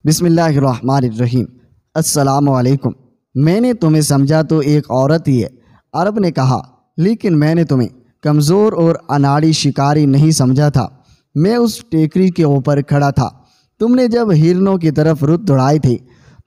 بسم اللہ الرحمن الرحیم۔ السلام علیکم۔ میں نے تمہیں سمجھا تو ایک عورت ہی ہے۔ عرب نے کہا، لیکن میں نے تمہیں کمزور اور اناڑی شکاری نہیں سمجھا تھا۔ میں اس ٹیکری کے اوپر کھڑا تھا۔ تم نے جب ہرنوں کی طرف رت دوڑائے تھے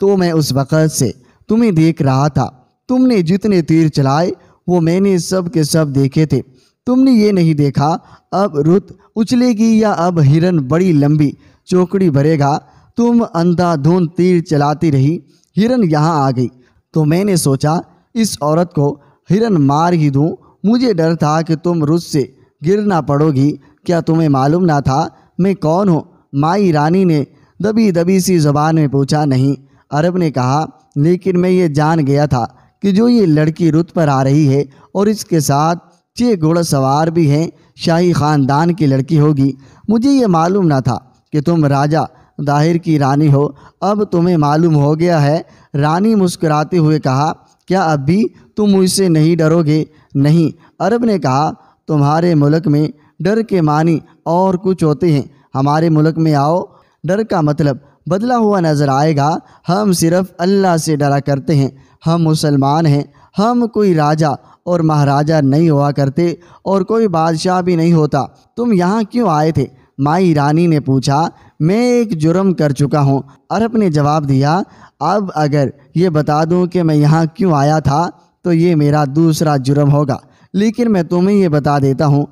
تو میں اس وقت سے تمہیں دیکھ رہا تھا۔ تم نے جتنے تیر چلائے وہ میں نے سب کے سب دیکھے تھے۔ تم نے یہ نہیں دیکھا اب رت اچھلے گی یا اب ہرن بڑی لمبی چوکڑی بھرے گا۔ تم اندھا دھند تیر چلاتی رہی، ہرن یہاں آ گئی تو میں نے سوچا اس عورت کو ہرن مار ہی دوں۔ مجھے ڈر تھا کہ تم رت سے گر نہ پڑو گی۔ کیا تمہیں معلوم نہ تھا میں کون ہوں؟ مائی رانی نے دبی دبی سی زبان میں پوچھا۔ نہیں، عرب نے کہا، لیکن میں یہ جان گیا تھا کہ جو یہ لڑکی رت پر آ رہی ہے اور اس کے ساتھ 6 گھوڑ سوار بھی ہیں، شاہی خاندان کی لڑکی ہوگی۔ مجھے یہ معلوم نہ تھا کہ تم راجہ داہر کی رانی ہو۔ اب تمہیں معلوم ہو گیا ہے۔ رانی مسکراتے ہوئے کہا، کیا اب بھی تم مجھ سے نہیں ڈرو گے؟ نہیں، عرب نے کہا، تمہارے ملک میں ڈر کے معنی اور کچھ ہوتے ہیں، ہمارے ملک میں آؤ، ڈر کا مطلب بدلا ہوا نظر آئے گا۔ ہم صرف اللہ سے ڈرا کرتے ہیں، ہم مسلمان ہیں، ہم کوئی راجہ اور مہاراجہ نہیں ہوا کرتے اور کوئی بادشاہ بھی نہیں ہوتا۔ تم یہاں کیوں آئے تھے؟ مائی رانی نے پوچھا۔ میں ایک جرم کر چکا ہوں، عرب نے جواب دیا۔ اب اگر یہ بتا دوں کہ میں یہاں کیوں آیا تھا تو یہ میرا دوسرا جرم ہوگا، لیکن میں تمہیں یہ بتا دیتا ہوں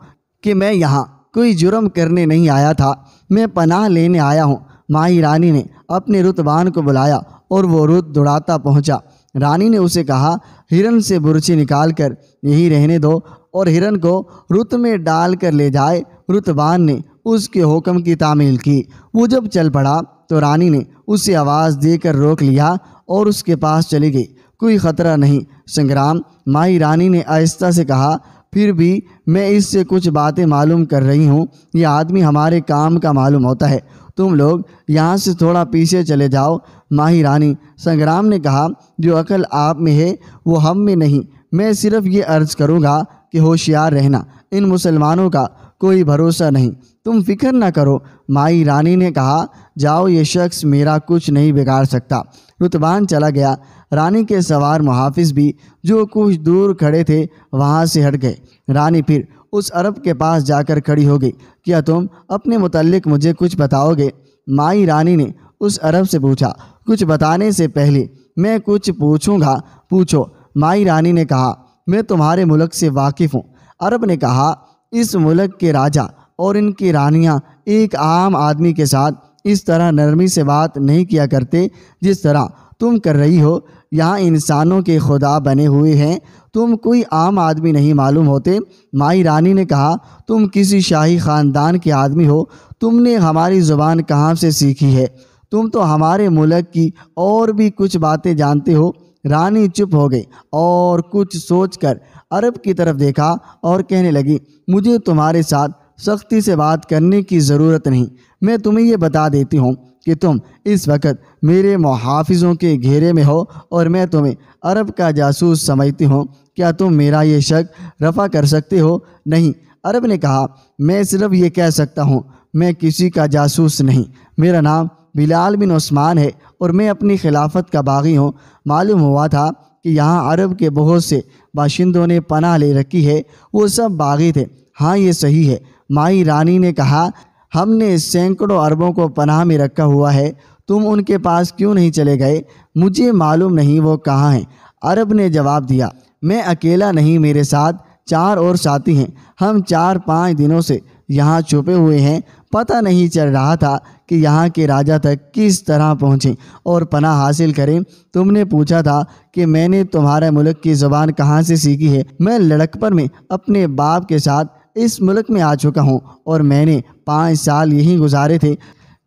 کہ میں یہاں کوئی جرم کرنے نہیں آیا تھا، میں پناہ لینے آیا ہوں۔ مائی رانی نے اپنے رتبان کو بلایا اور وہ رت دوڑاتا پہنچا۔ رانی نے اسے کہا، ہرن سے برچی نکال کر یہی رہنے دو اور ہرن کو رت میں ڈال کر لے جائے۔ رتبان نے اس کے حکم کی تعمیل کی۔ وہ جب چل پڑا تو رانی نے اسے آواز دے کر روک لیا اور اس کے پاس چلی گئی۔ کوئی خطرہ نہیں سنگرام، مائی رانی نے آہستہ سے کہا، پھر بھی میں اس سے کچھ باتیں معلوم کر رہی ہوں۔ یہ آدمی ہمارے کام کا معلوم ہوتا ہے، تم لوگ یہاں سے تھوڑا پیچھے چلے جاؤ۔ ماہی رانی سنگرام نے کہا، جو عقل آپ میں ہے وہ ہم میں نہیں۔ میں صرف یہ عرض کروں گا کہ ہوشیار رہنا، ان مسلمانوں کا کوئی بھروسہ نہیں، تم فکر نہ کرو۔ مائی رانی نے کہا، جاؤ، یہ شخص میرا کچھ نہیں بگاڑ سکتا۔ رتبان چلا گیا۔ رانی کے سوار محافظ بھی جو کچھ دور کھڑے تھے وہاں سے ہٹ گئے۔ رانی پھر اس عرب کے پاس جا کر کھڑی ہو گئی۔ کیا تم اپنے متعلق مجھے کچھ بتاؤ گے؟ مائی رانی نے اس عرب سے پوچھا۔ کچھ بتانے سے پہلے میں کچھ پوچھوں گا، پوچھو۔ مائی رانی نے کہا، میں تمہارے ملک سے واقف ہوں۔ عرب نے کہا، اس ملک کے راجہ اور ان کی رانیاں ایک عام آدمی کے ساتھ اس طرح نرمی سے بات نہیں کیا کرتے جس طرح تم کر رہی ہو۔ یہاں انسانوں کے خدا بنے ہوئے ہیں، تم کوئی عام آدمی نہیں معلوم ہوتے۔ مائی رانی نے کہا، تم کسی شاہی خاندان کے آدمی ہو، تم نے ہماری زبان کہاں سے سیکھی ہے؟ تم تو ہمارے ملک کی اور بھی کچھ باتیں جانتے ہو۔ رانی چپ ہو گئی اور کچھ سوچ کر عرب کی طرف دیکھا اور کہنے لگی، مجھے تمہارے ساتھ سختی سے بات کرنے کی ضرورت نہیں۔ میں تمہیں یہ بتا دیتی ہوں کہ تم اس وقت میرے محافظوں کے گھیرے میں ہو اور میں تمہیں عرب کا جاسوس سمجھتی ہوں۔ کیا تم میرا یہ شک رفع کر سکتے ہو؟ نہیں، عرب نے کہا، میں صرف یہ کہہ سکتا ہوں، میں کسی کا جاسوس نہیں۔ میرا نام بلال بن عثمان ہے اور میں اپنی خلافت کا باغی ہوں۔ معلوم ہوا تھا کہ یہاں عرب کے بہت سے باشندوں نے پناہ لے رکھی ہے، وہ سب باغی تھے۔ ہاں، یہ صحیح ہے۔ مائی رانی نے کہا، ہم نے سینکڑوں عربوں کو پناہ میں رکھا ہوا ہے، تم ان کے پاس کیوں نہیں چلے گئے؟ مجھے معلوم نہیں وہ کہاں ہیں، عرب نے جواب دیا۔ میں اکیلا نہیں، میرے ساتھ 4 اور ساتھی ہیں۔ ہم 4-5 دنوں سے یہاں چھپے ہوئے ہیں۔ پتہ نہیں چل رہا تھا کہ یہاں کے راجہ تک کس طرح پہنچیں اور پناہ حاصل کریں۔ تم نے پوچھا تھا کہ میں نے تمہارے ملک کی زبان کہاں سے سیکھی ہے۔ میں لڑکپن میں اپنے باپ کے ساتھ اس ملک میں آ چکا ہوں اور میں نے 5 سال یہیں گزارے تھے۔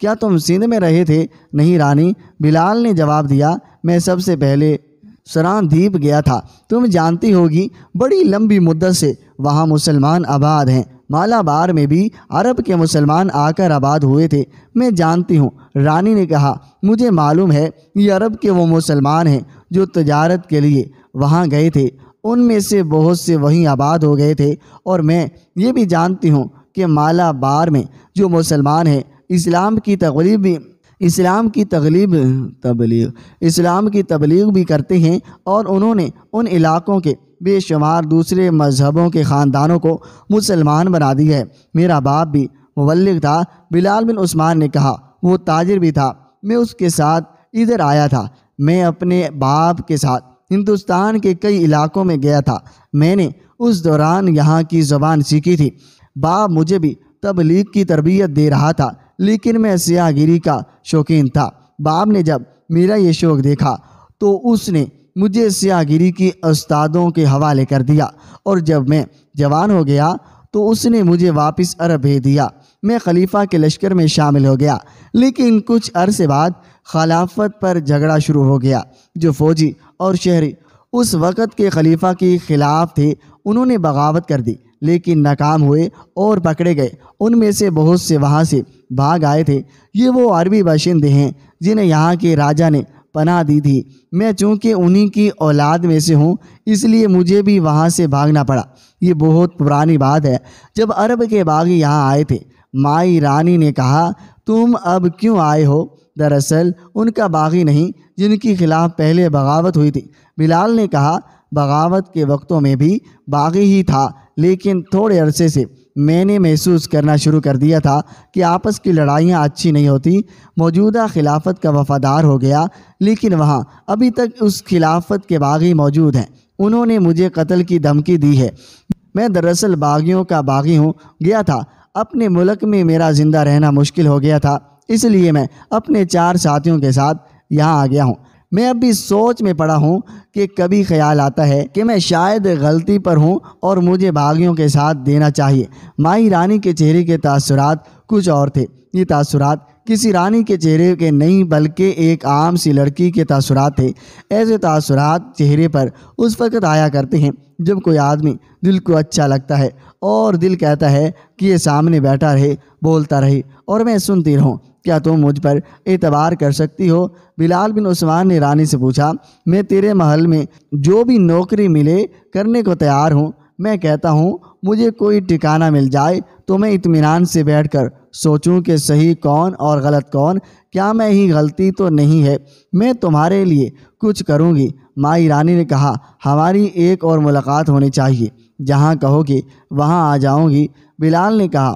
کیا تم سندھ میں رہے تھے؟ نہیں رانی، بلال نے جواب دیا، میں سب سے پہلے سراندیپ گیا تھا۔ تم جانتی ہوگی بڑی لمبی مدت سے وہاں مسلمان آباد ہیں۔ مالابار میں بھی عرب کے مسلمان آ کر آباد ہوئے تھے۔ میں جانتی ہوں، رانی نے کہا، مجھے معلوم ہے یہ عرب کے وہ مسلمان ہیں جو تجارت کے لیے وہاں گئے تھے، ان میں سے بہت سے وہیں آباد ہو گئے تھے، اور میں یہ بھی جانتی ہوں کہ مالابار میں جو مسلمان ہیں اسلام کی اسلام کی تبلیغ بھی کرتے ہیں، اور انہوں نے ان علاقوں کے بے شمار دوسرے مذہبوں کے خاندانوں کو مسلمان بنا دیا ہے۔ میرا باپ بھی مبلغ تھا، بلال بن عثمان نے کہا۔ وہ تاجر بھی تھا، میں اس کے ساتھ ادھر آیا تھا۔ میں اپنے باپ کے ساتھ ہندوستان کے کئی علاقوں میں گیا تھا۔ میں نے اس دوران یہاں کی زبان سیکھی تھی۔ باپ مجھے بھی تبلیغ کی تربیت دے رہا تھا، لیکن میں سیاہ گیری کا شوقین تھا۔ باپ نے جب میرا یہ شوق دیکھا تو اس نے مجھے سیاہ گیری کی استادوں کے حوالے کر دیا، اور جب میں جوان ہو گیا تو اس نے مجھے واپس عرب بھیج دیا۔ میں خلیفہ کے لشکر میں شامل ہو گیا، لیکن کچھ عرصے بعد خلافت پر جھگڑا شروع ہو گیا۔ جو فوجی اور شہری اس وقت کے خلیفہ کے خلاف تھے، انہوں نے بغاوت کر دی، لیکن ناکام ہوئے اور پکڑے گئے۔ ان میں سے بہت سے وہاں سے بھاگ آئے تھے۔ یہ وہ عربی باشندے ہیں جنہیں یہاں کے راجا نے پناہ دی تھی۔ میں چونکہ انہی کی اولاد میں سے ہوں، اس لیے مجھے بھی وہاں سے بھاگنا پڑا۔ یہ بہت پرانی بات ہے۔ جب عرب کے باغی یہاں آئے تھے، مائی رانی نے کہا، تم اب کیوں آئے ہو؟ دراصل ان کا باغی نہیں جن کے خلاف پہلے بغاوت ہوئی تھی۔ بلال نے کہا، بغاوت کے وقتوں میں بھی باغی ہی تھا، لیکن تھوڑے عرصے سے میں نے محسوس کرنا شروع کر دیا تھا کہ آپس کی لڑائیاں اچھی نہیں ہوتی۔ موجودہ خلافت کا وفادار ہو گیا، لیکن وہاں ابھی تک اس خلافت کے باغی موجود ہیں۔ انہوں نے مجھے قتل کی دھمکی دی ہے۔ میں دراصل باغیوں کا باغی گیا تھا۔ اپنے ملک میں میرا زندہ رہنا مشکل ہو گیا تھا، اس لیے میں اپنے 4 ساتھیوں کے ساتھ یہاں آ گیا ہوں۔ میں اب بھی سوچ میں پڑا ہوں کہ کبھی خیال آتا ہے کہ میں شاید غلطی پر ہوں اور مجھے باغیوں کے ساتھ دینا چاہیے۔ مائی رانی کے چہرے کے تاثرات کچھ اور تھے۔ یہ تاثرات کسی رانی کے چہرے کے نہیں بلکہ ایک عام سی لڑکی کے تاثرات تھے۔ ایسے تاثرات چہرے پر اس وقت آیا کرتے ہیں جب کوئی آدمی دل کو اچھا لگتا ہے اور دل کہتا ہے کہ یہ سامنے بیٹھا رہے، بولتا رہے اور میں سنتی رہوں۔ کیا تم مجھ پر اعتبار کر سکتی ہو؟ بلال بن عثمان نے رانی سے پوچھا۔ میں تیرے محل میں جو بھی نوکری ملے کرنے کو تیار ہوں۔ میں کہتا ہوں مجھے کوئی ٹھکانہ مل جائے تو میں اطمینان سے بیٹھ کر سوچوں کہ صحیح کون اور غلط کون، کیا میں ہی غلطی تو نہیں ہے۔ میں تمہارے لیے کچھ کروں گی۔ مائی رانی نے کہا، ہماری ایک اور ملاقات ہونی چاہیے، جہاں کہو گی وہاں آ جاؤں گی۔ بلال نے کہا،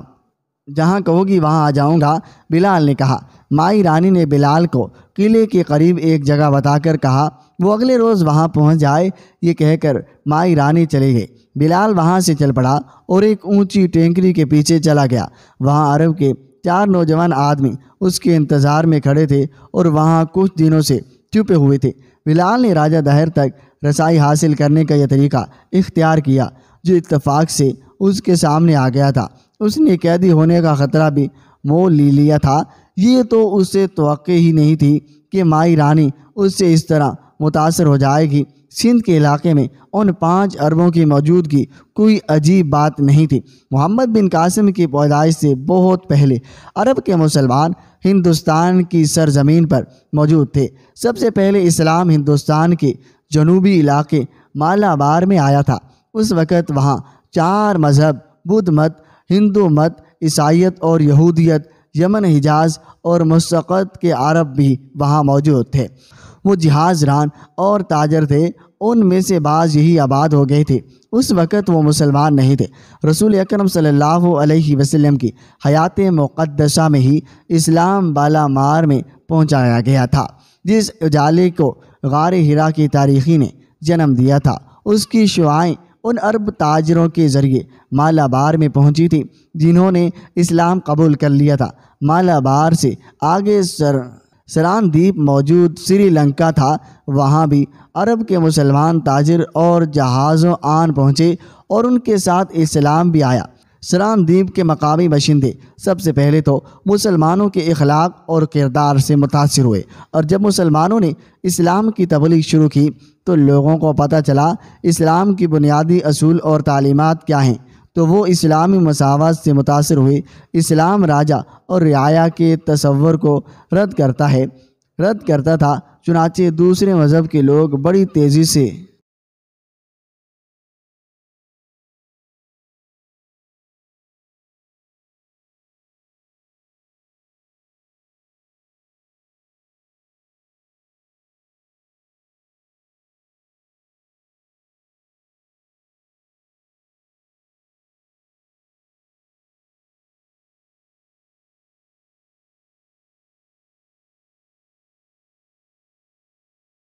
جہاں کہو گی وہاں آ جاؤں گا۔ بلال نے کہا۔ مائی رانی نے بلال کو قلعے کے قریب ایک جگہ بتا کر کہا وہ اگلے روز وہاں پہنچ جائے۔ یہ کہہ کر مائی رانی چلے گئے۔ بلال وہاں سے چل پڑا اور ایک اونچی ٹینکری کے پیچھے چلا گیا۔ وہاں عرب کے 4 نوجوان آدمی اس کے انتظار میں کھڑے تھے اور وہاں کچھ دنوں سے چھپے ہوئے تھے۔ بلال نے راجہ دہر تک رسائی حاصل کرنے کا یہ طریقہ اختیار کیا جو اتفاق سے اس کے سامنے آ گیا تھا۔ اس نے قیدی ہونے کا خطرہ بھی مول لیا تھا۔ یہ تو اسے توقع ہی نہیں تھی کہ مائی رانی اس سے اس طرح متاثر ہو جائے گی۔ سندھ کے علاقے میں ان 5 عربوں کی موجودگی کوئی عجیب بات نہیں تھی۔ محمد بن قاسم کی پیدائش سے بہت پہلے عرب کے مسلمان ہندوستان کی سرزمین پر موجود تھے۔ سب سے پہلے اسلام ہندوستان کے جنوبی علاقے مالابار میں آیا تھا۔ اس وقت وہاں 4 مذہب، بدھ مت، ہندو مت، عیسائیت اور یہودیت، یمن، حجاز اور مسقط کے عرب بھی وہاں موجود تھے۔ وہ جہاز ران اور تاجر تھے۔ ان میں سے بعض یہی آباد ہو گئے تھے۔ اس وقت وہ مسلمان نہیں تھے۔ رسول اکرم صلی اللہ علیہ وسلم کی حیات مقدسہ میں ہی اسلام بالا مار میں پہنچایا گیا تھا۔ جس اجالے کو غار حرا کی تاریخی نے جنم دیا تھا، اس کی شعاعیں ان عرب تاجروں کے ذریعے مالابار میں پہنچی تھی جنہوں نے اسلام قبول کر لیا تھا۔ مالابار سے آگے سران دیپ موجود سری لنکا تھا۔ وہاں بھی عرب کے مسلمان تاجر اور جہازوں آن پہنچے اور ان کے ساتھ اسلام بھی آیا۔ سران دیپ کے مقامی باشندے سب سے پہلے تو مسلمانوں کے اخلاق اور کردار سے متاثر ہوئے، اور جب مسلمانوں نے اسلام کی تبلیغ شروع کی تو لوگوں کو پتہ چلا اسلام کی بنیادی اصول اور تعلیمات کیا ہیں، تو وہ اسلامی مساوات سے متاثر ہوئے۔ اسلام راجہ اور رعایا کے تصور کو رد کرتا تھا، چنانچہ دوسرے مذہب کے لوگ بڑی تیزی سے